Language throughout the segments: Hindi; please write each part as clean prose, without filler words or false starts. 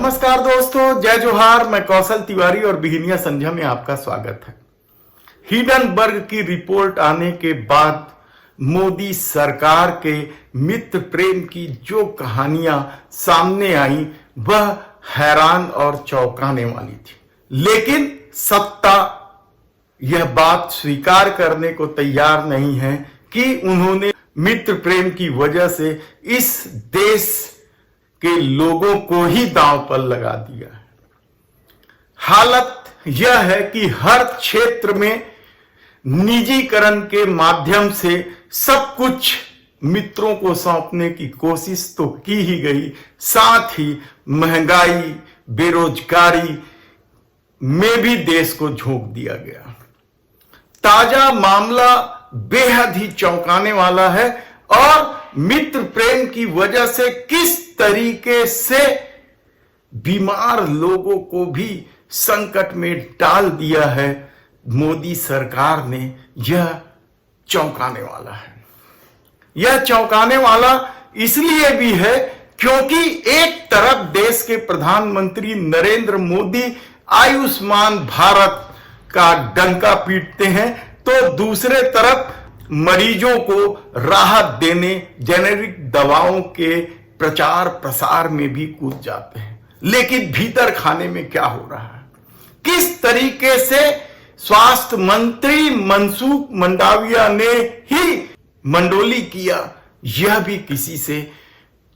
नमस्कार दोस्तों, जय जोहार। मैं कौशल तिवारी और बिहिनिया संध्या में आपका स्वागत है। हिंडनबर्ग की रिपोर्ट आने के बाद मोदी सरकार के मित्र प्रेम की जो कहानियां सामने आई वह हैरान और चौंकाने वाली थी, लेकिन सत्ता यह बात स्वीकार करने को तैयार नहीं है कि उन्होंने मित्र प्रेम की वजह से इस देश के लोगों को ही दांव पर लगा दिया है। हालत यह है कि हर क्षेत्र में निजीकरण के माध्यम से सब कुछ मित्रों को सौंपने की कोशिश तो की ही गई, साथ ही महंगाई, बेरोजगारी में भी देश को झोंक दिया गया। ताजा मामला बेहद ही चौंकाने वाला है और मित्र प्रेम की वजह से किस तरीके से बीमार लोगों को भी संकट में डाल दिया है मोदी सरकार ने, यह चौंकाने वाला है। यह चौंकाने वाला इसलिए भी है क्योंकि एक तरफ देश के प्रधानमंत्री नरेंद्र मोदी आयुष्मान भारत का डंका पीटते हैं, तो दूसरे तरफ मरीजों को राहत देने जेनेरिक दवाओं के प्रचार प्रसार में भी कूद जाते हैं। लेकिन भीतर खाने में क्या हो रहा है, किस तरीके से स्वास्थ्य मंत्री मनसुख मंडाविया ने ही मंडोली किया, यह भी किसी से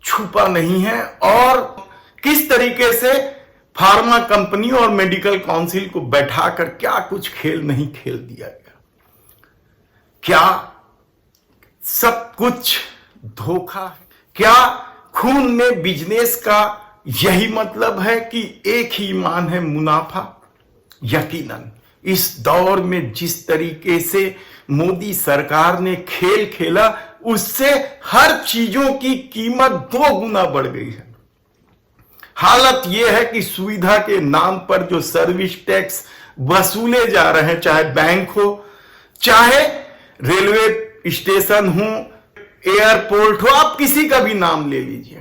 छुपा नहीं है। और किस तरीके से फार्मा कंपनी और मेडिकल काउंसिल को बैठाकर क्या कुछ खेल नहीं खेल दिया गया। क्या सब कुछ धोखा है? क्या खून में बिजनेस का यही मतलब है कि एक ही ईमान है, मुनाफा? यकीनन इस दौर में जिस तरीके से मोदी सरकार ने खेल खेला, उससे हर चीजों की कीमत 2 गुना बढ़ गई है। हालत यह है कि सुविधा के नाम पर जो सर्विस टैक्स वसूले जा रहे हैं, चाहे बैंक हो, चाहे रेलवे स्टेशन हो, एयरपोर्ट हो, आप किसी का भी नाम ले लीजिए,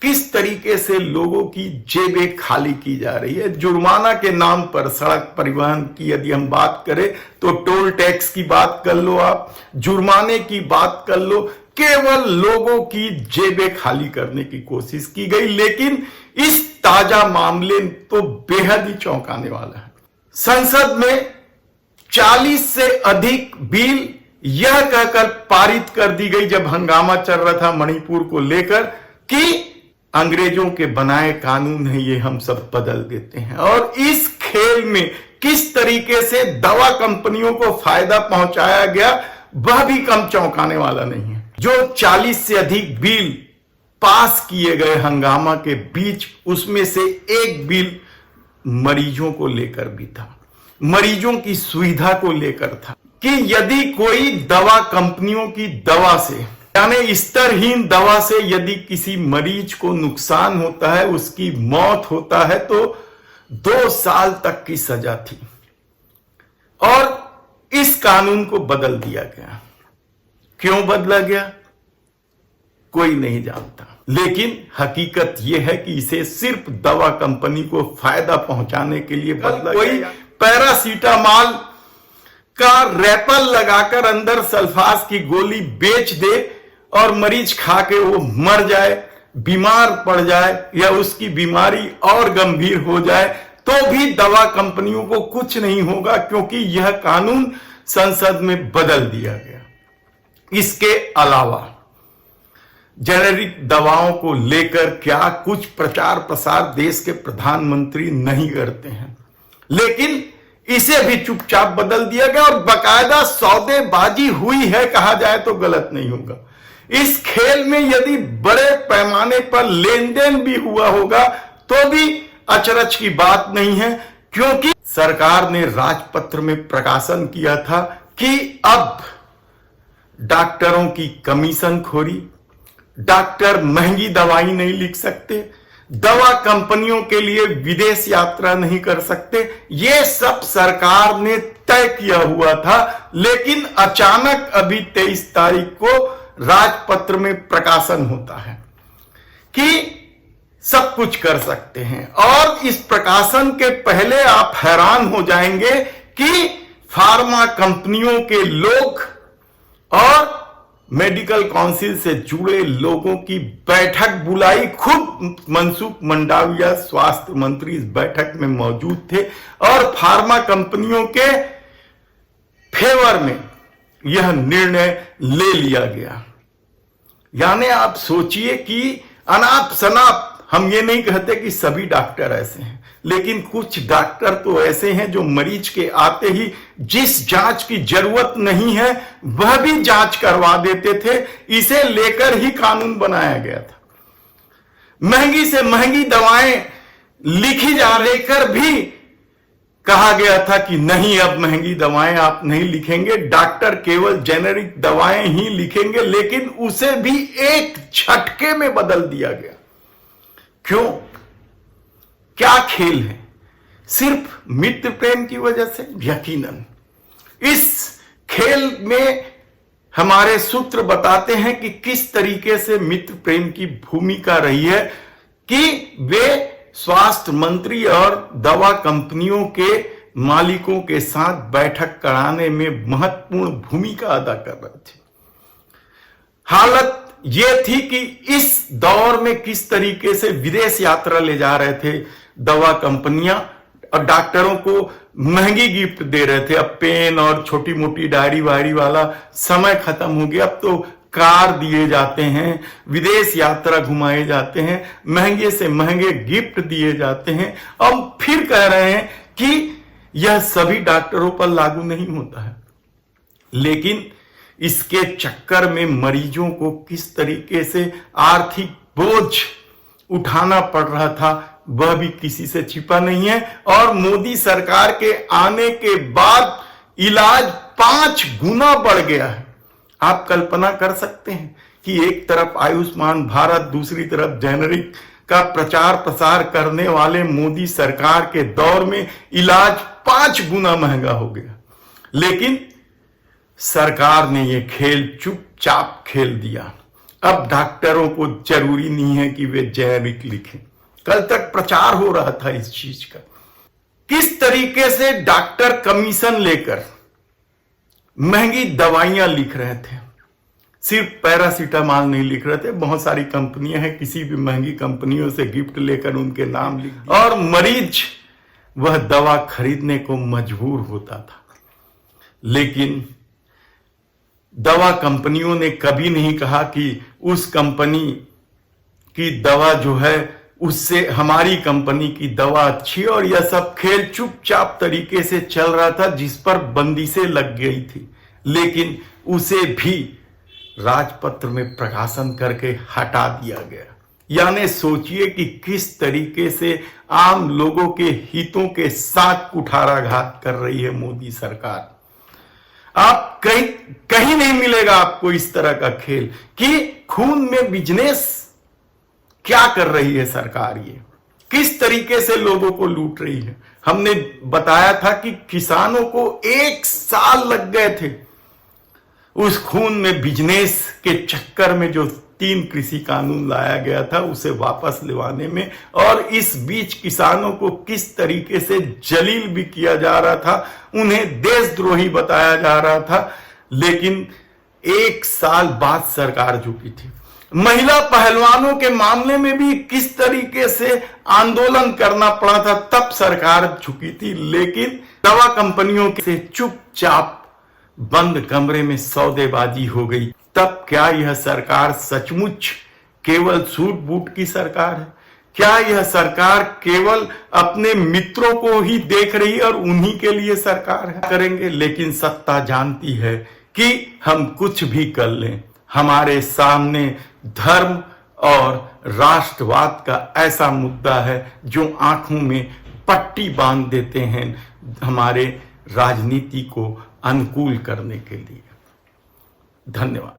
किस तरीके से लोगों की जेबें खाली की जा रही है। जुर्माना के नाम पर सड़क परिवहन की यदि हम बात करें तो टोल टैक्स की बात कर लो, आप जुर्माने की बात कर लो, केवल लोगों की जेबें खाली करने की कोशिश की गई। लेकिन इस ताजा मामले तो बेहद ही चौंकाने वाला है। संसद में 40 से अधिक बिल यह कहकर पारित कर दी गई जब हंगामा चल रहा था मणिपुर को लेकर कि अंग्रेजों के बनाए कानून है, ये हम सब बदल देते हैं। और इस खेल में किस तरीके से दवा कंपनियों को फायदा पहुंचाया गया, वह भी कम चौंकाने वाला नहीं है। जो 40 से अधिक बिल पास किए गए हंगामा के बीच, उसमें से एक बिल मरीजों को लेकर भी था, मरीजों की सुविधा को लेकर था कि यदि कोई दवा कंपनियों की दवा से, यानी स्तरहीन दवा से यदि किसी मरीज को नुकसान होता है, उसकी मौत होता है, तो 2 साल तक की सजा थी। और इस कानून को बदल दिया गया। क्यों बदला गया कोई नहीं जानता, लेकिन हकीकत यह है कि इसे सिर्फ दवा कंपनी को फायदा पहुंचाने के लिए बदला। कोई पैरासीटामॉल का रैपर लगाकर अंदर सल्फास की गोली बेच दे और मरीज खा के वो मर जाए, बीमार पड़ जाए, या उसकी बीमारी और गंभीर हो जाए, तो भी दवा कंपनियों को कुछ नहीं होगा, क्योंकि यह कानून संसद में बदल दिया गया। इसके अलावा जेनेरिक दवाओं को लेकर क्या कुछ प्रचार प्रसार देश के प्रधानमंत्री नहीं करते हैं, लेकिन इसे भी चुपचाप बदल दिया गया और बाकायदा सौदेबाजी हुई है, कहा जाए तो गलत नहीं होगा। इस खेल में यदि बड़े पैमाने पर लेन देन भी हुआ होगा तो भी अचरज की बात नहीं है, क्योंकि सरकार ने राजपत्र में प्रकाशन किया था कि अब डॉक्टरों की कमीशन खोरी, डॉक्टर महंगी दवाई नहीं लिख सकते, दवा कंपनियों के लिए विदेश यात्रा नहीं कर सकते, ये सब सरकार ने तय किया हुआ था। लेकिन अचानक अभी 23 तारीख को राजपत्र में प्रकाशन होता है कि सब कुछ कर सकते हैं। और इस प्रकाशन के पहले आप हैरान हो जाएंगे कि फार्मा कंपनियों के लोग और मेडिकल काउंसिल से जुड़े लोगों की बैठक बुलाई। खुद मनसुख मंडाविया स्वास्थ्य मंत्री इस बैठक में मौजूद थे और फार्मा कंपनियों के फेवर में यह निर्णय ले लिया गया। यानी आप सोचिए कि अनाप शनाप, हम ये नहीं कहते कि सभी डॉक्टर ऐसे हैं, लेकिन कुछ डॉक्टर तो ऐसे हैं जो मरीज के आते ही जिस जांच की जरूरत नहीं है वह भी जांच करवा देते थे। इसे लेकर ही कानून बनाया गया था। महंगी से महंगी दवाएं लिखी जा लेकर भी कहा गया था कि नहीं, अब महंगी दवाएं आप नहीं लिखेंगे, डॉक्टर केवल जेनेरिक दवाएं ही लिखेंगे। लेकिन उसे भी एक झटके में बदल दिया गया। क्यों? क्या खेल है? सिर्फ मित्र प्रेम की वजह से? यकीनन इस खेल में हमारे सूत्र बताते हैं कि किस तरीके से मित्र प्रेम की भूमिका रही है कि वे स्वास्थ्य मंत्री और दवा कंपनियों के मालिकों के साथ बैठक कराने में महत्वपूर्ण भूमिका अदा कर रहे थे। हालत यह थी कि इस दौर में किस तरीके से विदेश यात्रा ले जा रहे थे दवा कंपनियां और डॉक्टरों को महंगी गिफ्ट दे रहे थे। अब पेन और छोटी मोटी डायरी वायरी वाला समय खत्म हो गया। अब तो कार दिए जाते हैं, विदेश यात्रा घुमाए जाते हैं, महंगे से महंगे गिफ्ट दिए जाते हैं। अब फिर कह रहे हैं कि यह सभी डॉक्टरों पर लागू नहीं होता है। लेकिन इसके चक्कर में मरीजों को किस तरीके से आर्थिक बोझ उठाना पड़ रहा था वह भी किसी से छिपा नहीं है। और मोदी सरकार के आने के बाद इलाज 5 गुना बढ़ गया है। आप कल्पना कर सकते हैं कि एक तरफ आयुष्मान भारत, दूसरी तरफ जेनेरिक का प्रचार प्रसार करने वाले मोदी सरकार के दौर में इलाज 5 गुना महंगा हो गया। लेकिन सरकार ने यह खेल चुपचाप खेल दिया। अब डॉक्टरों को जरूरी नहीं है कि वे जेनेरिक लिखें। कल तक प्रचार हो रहा था इस चीज का। किस तरीके से डॉक्टर कमीशन लेकर महंगी दवाइयां लिख रहे थे। सिर्फ पैरासीटामॉल नहीं लिख रहे थे, बहुत सारी कंपनियां हैं, किसी भी महंगी कंपनियों से गिफ्ट लेकर उनके नाम लिख दिए और मरीज वह दवा खरीदने को मजबूर होता था। लेकिन दवा कंपनियों ने कभी नहीं कहा कि उस कंपनी की दवा जो है उससे हमारी कंपनी की दवा अच्छी। और यह सब खेल चुपचाप तरीके से चल रहा था जिस पर बंदिशें लग गई थी। लेकिन उसे भी राजपत्र में प्रकाशन करके हटा दिया गया। यानी सोचिए कि किस तरीके से आम लोगों के हितों के साथ कुठाराघात कर रही है मोदी सरकार। आप कहीं नहीं मिलेगा आपको इस तरह का खेल कि खून में बिजनेस क्या कर रही है सरकार। ये किस तरीके से लोगों को लूट रही है। हमने बताया था कि किसानों को 1 साल लग गए थे उस खून में बिजनेस के चक्कर में जो 3 कृषि कानून लाया गया था उसे वापस दिलवाने में। और इस बीच किसानों को किस तरीके से जलील भी किया जा रहा था, उन्हें देशद्रोही बताया जा रहा था। लेकिन 1 साल बाद सरकार झुकी थी। महिला पहलवानों के मामले में भी किस तरीके से आंदोलन करना पड़ा था, तब सरकार झुकी थी। लेकिन दवा कंपनियों से चुपचाप बंद कमरे में सौदेबाजी हो गई। तब क्या यह सरकार सचमुच केवल सूट बूट की सरकार है? क्या यह सरकार केवल अपने मित्रों को ही देख रही है और उन्हीं के लिए सरकार है? करेंगे, लेकिन सत्ता जानती है कि हम कुछ भी कर लें, हमारे सामने धर्म और राष्ट्रवाद का ऐसा मुद्दा है जो आंखों में पट्टी बांध देते हैं हमारे राजनीति को अनुकूल करने के लिए। धन्यवाद।